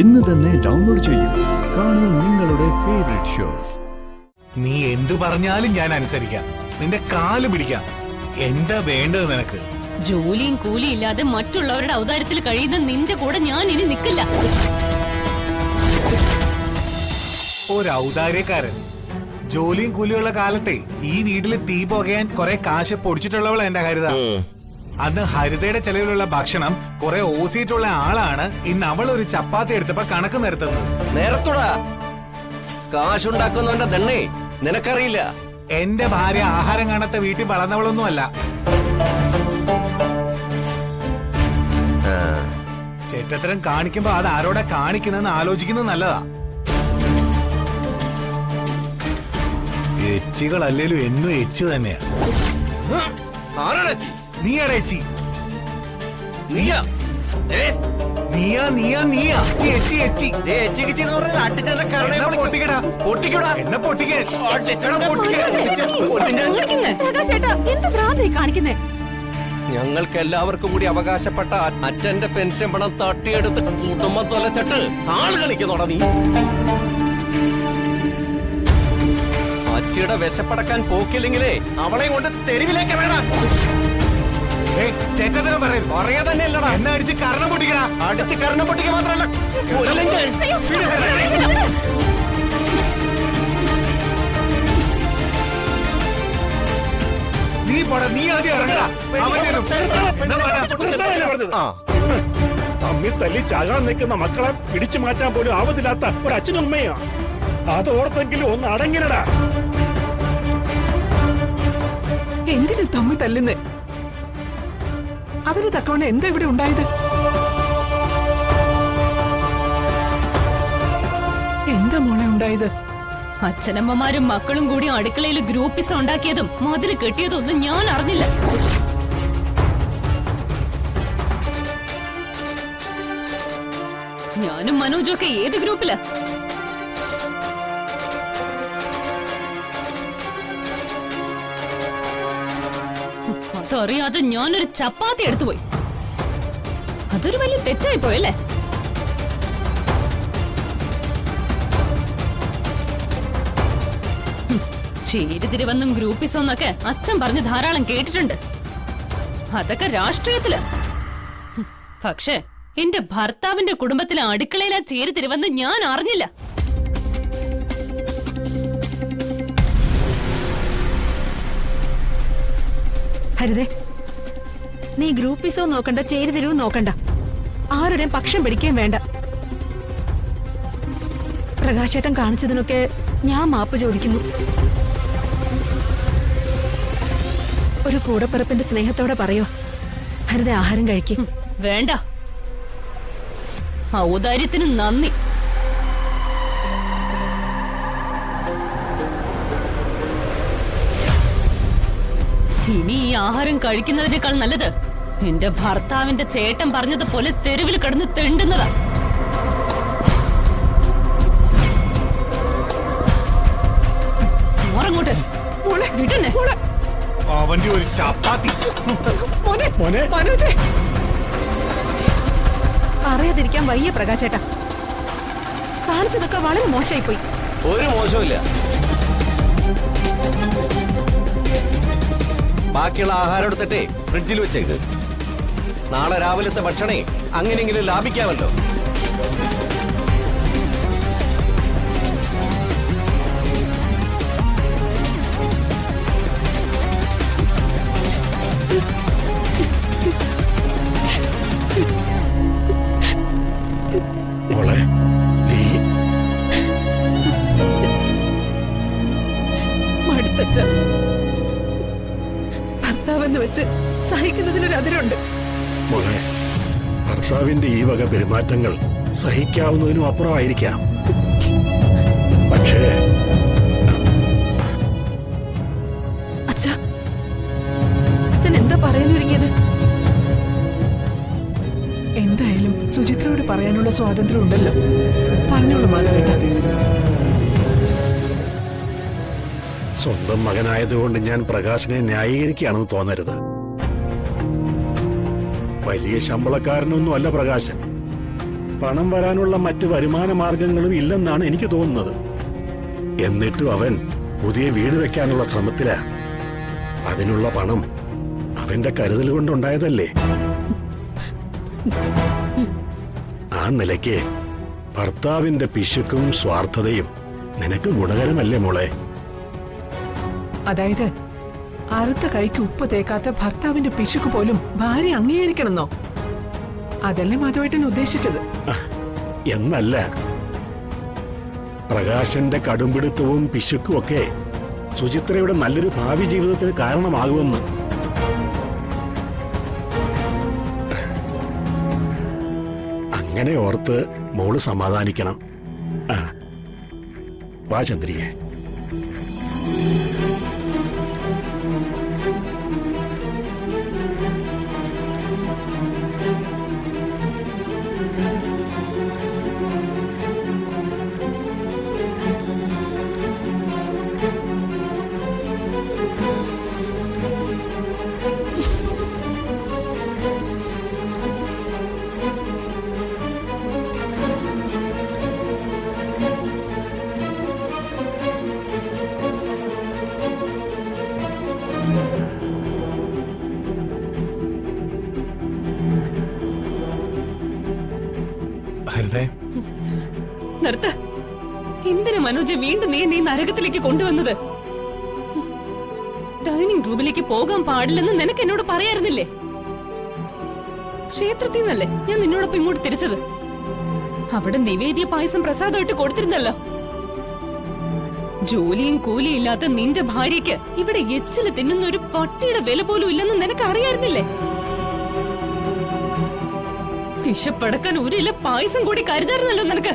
ഇന്ന് തന്നെ ഡൗൺലോഡ് ചെയ്യൂ. കാണൂ നിങ്ങളുടെ ഫേവറേറ്റ് ഷോസ്. നീ എന്തു പറഞ്ഞാലും ഞാൻ അനുസരിക്കാം. നിന്റെ കാല് പിടിക്കാം. എന്താ വേണ്ടത് നിനക്ക്? ജോലിയും കൂലിയും ഇല്ലാതെ മറ്റുള്ളവരുടെ ഔദാര്യത്തിൽ കഴിയുന്ന നിന്റെ കൂടെ ഞാൻ ഇനി നിൽക്കില്ല. ഒരു ഔദാര്യക്കാരൻ. ജോലിയും കൂലിയുള്ള കാലത്തെ ഈ വീട്ടില് തീ പുകയാൻ കുറെ കാശ് പൊടിച്ചിട്ടുള്ളവളാ എന്റെ ഹരിത. അന്ന് ഹരിതയുടെ ചെലവിലുള്ള ഭക്ഷണം കുറെ ഓസിയിട്ടുള്ള ആളാണ് ഇന്ന് അവൾ ഒരു ചപ്പാത്തി എടുത്തപ്പോ കണക്ക് നിരത്തുന്നത്. നേരത്തോടാ കാശുണ്ടാക്കുന്നവന്റെ ദണ്ണേ നിനക്കറിയില്ല. എന്റെ ഭാര്യ ആഹാരം കാണാത്ത വീട്ടിൽ വളർന്നവളൊന്നുമല്ല. ചെറ്റത്തരം കാണിക്കുമ്പോ അത് ആരോടെ കാണിക്കുന്നെന്ന് ആലോചിക്കുന്നത് നല്ലതാ. എച്ചികളല്ലേലും എന്നും എച്ച് തന്നെയാ. നീയാടാ എച്ചി. നീയാ നീയാ നീയാ നീയാ എച്ചി എച്ചി. എന്നെ പൊട്ടിക്കേ. ഞങ്ങൾക്ക് എല്ലാവർക്കും കൂടി അവകാശപ്പെട്ട അച്ഛന്റെ പെൻഷൻ പണം തട്ടിയെടുത്ത് കുടുംബം തൊലച്ചിട്ട് ആള് കളിക്കുന്നോടാ നീ. അച്ചിയുടെ വിശപ്പടക്കാൻ പോക്കില്ലെങ്കിലേ അവളെ കൊണ്ട് തെരുവിലേക്ക് ഇറങ്ങണം. പറയാ തന്നെയല്ലടാ. എന്നെ അടിച്ച് കരണം പൊട്ടിക്കടാ. അടിച്ച് കരണം പൊട്ടിക്കുക മാത്രല്ല നീ പോടാ. നീ ആദ്യം ഇറങ്ങടാ. തമ്മിൽ തല്ലി ചാകാൻ നിൽക്കുന്ന മക്കളെ പിടിച്ചു മാറ്റാൻ പോലും ആവതില്ലാത്ത ഒരു അച്ഛനും അമ്മയാ. അതോർത്തെങ്കിലും ഒന്ന് അടങ്ങിനടാ. എന്തിനു തമ്മി തല്ലുന്നേ? അതിന് തക്കവണ്ണം എന്താ ഇവിടെ ഉണ്ടായത്? എന്താ മോളെ ഉണ്ടായത്? അച്ഛനമ്മമാരും മക്കളും കൂടി അടുക്കളയിൽ ഗ്രൂപ്പിസം ഉണ്ടാക്കിയതും മതില് കെട്ടിയതും ഒന്നും ഞാൻ അറിഞ്ഞില്ല. ഞാനും മനോജും ഒക്കെ ഏത് ഗ്രൂപ്പിലാ? അതറിയാതെ ഞാനൊരു ചപ്പാത്തി എടുത്തുപോയി. അതൊരു വലിയ തെറ്റായി പോയല്ലേ? ചേരിതിരിവെന്നും ഗ്രൂപ്പിസം എന്നൊക്കെ അച്ഛൻ പറഞ്ഞ് ധാരാളം കേട്ടിട്ടുണ്ട്. അതൊക്കെ രാഷ്ട്രീയത്തില്. പക്ഷേ എന്റെ ഭർത്താവിന്റെ കുടുംബത്തിലെ അടുക്കളയിലാ ചേരിതിരിവെന്ന് ഞാൻ അറിഞ്ഞില്ല. ഹരിതേ, നീ ഗ്രൂപ്പിസോ നോക്കണ്ട, ചേരിതിരിവും നോക്കണ്ട, ആരുടെയും പക്ഷം പിടിക്കുകയും വേണ്ട. പ്രകാശേട്ടൻ കാണിച്ചതിനൊക്കെ ഞാൻ മാപ്പ് ചോദിക്കുന്നു. ഒരു കൂടപ്പിറപ്പിന്റെ സ്നേഹത്തോടെ പറയോ ഹരിത ആഹാരം കഴിക്കും. വേണ്ട. ഔദാര്യത്തിന് നന്ദി. ഇനി ഈ ആഹാരം കഴിക്കുന്നതിനേക്കാൾ നല്ലത് എന്റെ ഭർത്താവിന്റെ ചേട്ടൻ പറഞ്ഞതുപോലെ തെരുവിൽ കിടന്ന് തെണ്ടുന്നതാ. മോറങ്ങോട്ട് വിടണേ. അവന്റെ ഒരു ചപ്പാത്തി. അറിയാതിരിക്കാൻ വയ്യ പ്രകാശേട്ടാ. കാണിച്ചതൊക്കെ വളരെ മോശമായി പോയി. ഒരു മോശമില്ല. ബാക്കിയുള്ള ആഹാരം എടുത്തിട്ടേ ഫ്രിഡ്ജിൽ വെച്ചേക്ക്. നാളെ രാവിലത്തെ ഭക്ഷണേ അങ്ങനെയെങ്കിലും ലാഭിക്കാമല്ലോ. മോളെ നീ മടുത്തച്ഛ. ഭർത്താവെന്ന് വെച്ച് സഹിക്കുന്നതിനൊരു അതിരുണ്ട്. മോളെ, ഭർത്താവിന്റെ ഈ വക പെരുമാറ്റങ്ങൾ സഹിക്കാവുന്നതിനും അപ്പുറമായിരിക്കാം. പക്ഷേ അച്ഛൻ എന്താ പറയാനൊരുങ്ങിയത്? എന്തായാലും സുചിത്രയോട് പറയാനുള്ള സ്വാതന്ത്ര്യം ഉണ്ടല്ലോ. പറഞ്ഞോളൂ മാധവേട്ട. സ്വന്തം മകനായതുകൊണ്ട് ഞാൻ പ്രകാശിനെ ന്യായീകരിക്കുകയാണെന്ന് തോന്നരുത്. വലിയ ശമ്പളക്കാരനൊന്നും അല്ല പ്രകാശൻ. പണം വരാനുള്ള മറ്റ് വരുമാന മാർഗങ്ങളും ഇല്ലെന്നാണ് എനിക്ക് തോന്നുന്നത്. എന്നിട്ടും അവൻ പുതിയ വീട് വെക്കാനുള്ള ശ്രമത്തിലാ. അതിനുള്ള പണം അവന്റെ കരുതൽ കൊണ്ടുണ്ടായതല്ലേ. ആ നിലയ്ക്ക് ഭർത്താവിന്റെ പിശുക്കും സ്വാർത്ഥതയും നിനക്ക് ഗുണകരമല്ലേ മോളെ? അതായത് അറുത്ത കൈക്ക് ഉപ്പ് തേക്കാത്ത ഭർത്താവിന്റെ പിശുക്ക് പോലും ഭാര്യ അംഗീകരിക്കണമെന്നോ? അതല്ലേ മാധവേട്ടൻ ഉദ്ദേശിച്ചത്? എന്നല്ല, പ്രകാശന്റെ കടുംപിടുത്തവും പിശുക്കും ഒക്കെ സുചിത്രയുടെ നല്ലൊരു ഭാവി ജീവിതത്തിന് കാരണമാകുമെന്ന്. അങ്ങനെ ഓർത്ത് മോള് സമാധാനിക്കണം. ആ, വാ ചന്ദ്രികേ. ഹരിതേ, നിർത്ത്. എന്തിനു മനോജ് വീണ്ടും നീ നരകത്തിലേക്ക് കൊണ്ടുവന്നത്? ഡൈനിങ് റൂമിലേക്ക് പോകാൻ പാടില്ലെന്ന് നിനക്ക് എന്നോട് പറയായിരുന്നില്ലേ? ക്ഷേത്രത്തിൽ നിന്നല്ലേ ഞാൻ നിന്നോടൊപ്പം ഇങ്ങോട്ട് തിരിച്ചത്? അവിടെ നിവേദ്യ പായസം പ്രസാദമായിട്ട് കൊടുത്തിരുന്നല്ലോ. ജോലിയും കൂലിയും ഇല്ലാത്ത നിന്റെ ഭാര്യയ്ക്ക് ഇവിടെ എച്ചില് തിന്നുന്ന ഒരു പട്ടിയുടെ വില പോലും ഇല്ലെന്ന് നിനക്ക് അറിയായിരുന്നില്ലേ? വിശപ്പടക്കാൻ ഒരില്ല പായസം കൂടി കരുതായിരുന്നല്ലോ നിനക്ക്.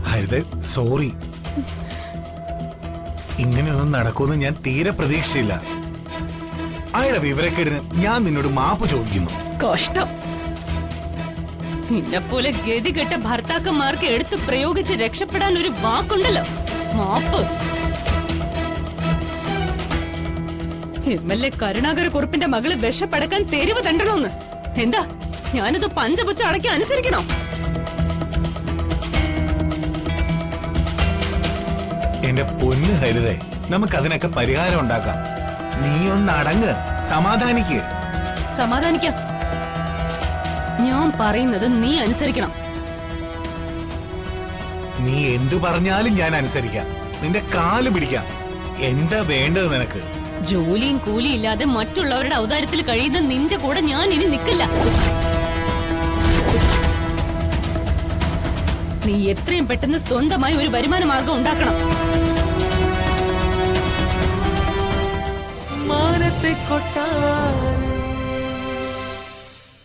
ഹരിതേ, സോറി. ഇങ്ങനെയൊന്നും നടക്കുമെന്ന് ഞാൻ തീരെ പ്രതീക്ഷിച്ചില്ല. അയാളുടെ വിവരക്കേടിന് ഞാൻ നിന്നോട് മാപ്പ് ചോദിക്കുന്നു. കഷ്ടം. നിന്നെപ്പോലെ ഗതികെട്ട ഭർത്താക്കന്മാർക്ക് എടുത്ത് പ്രയോഗിച്ച് രക്ഷപ്പെടാൻ ഒരു വാക്കുണ്ടല്ലോ, മാപ്പ്. MLA കരുണാകര കുറുപ്പിന്റെ മകള് വിഷപ്പടക്കാൻ തെരുവ് തണ്ടണോന്ന്. എന്താ ഞാനിത് പഞ്ചപുച്ച അടക്കി അനുസരിക്കണോ? എന്റെ പൊന്ന് ഹരിതേ, നമുക്കതിനൊക്കെ പരിഹാരം ഉണ്ടാക്കാം. നീ ഒന്ന് അടങ്ങ്, സമാധാനിക്ക്. സമാധാനിക്കാം. ഞാൻ പറയുന്നത് നീ അനുസരിക്കണം. നീ എന്തു പറഞ്ഞാലും ഞാൻ അനുസരിക്കാം. നിന്റെ കാല് പിടിക്കാം. എന്താ വേണ്ടത് നിനക്ക്? ജോലിയും കൂലിയും ഇല്ലാതെ മറ്റുള്ളവരുടെ ഔദാര്യത്തിൽ കഴിയുന്ന നിന്റെ കൂടെ ഞാൻ ഇനി നിൽക്കില്ല. നീ എത്രയും പെട്ടെന്ന് സ്വന്തമായി ഒരു വരുമാന മാർഗം ഉണ്ടാക്കണം. മാനത്തെ കൊട്ടാരം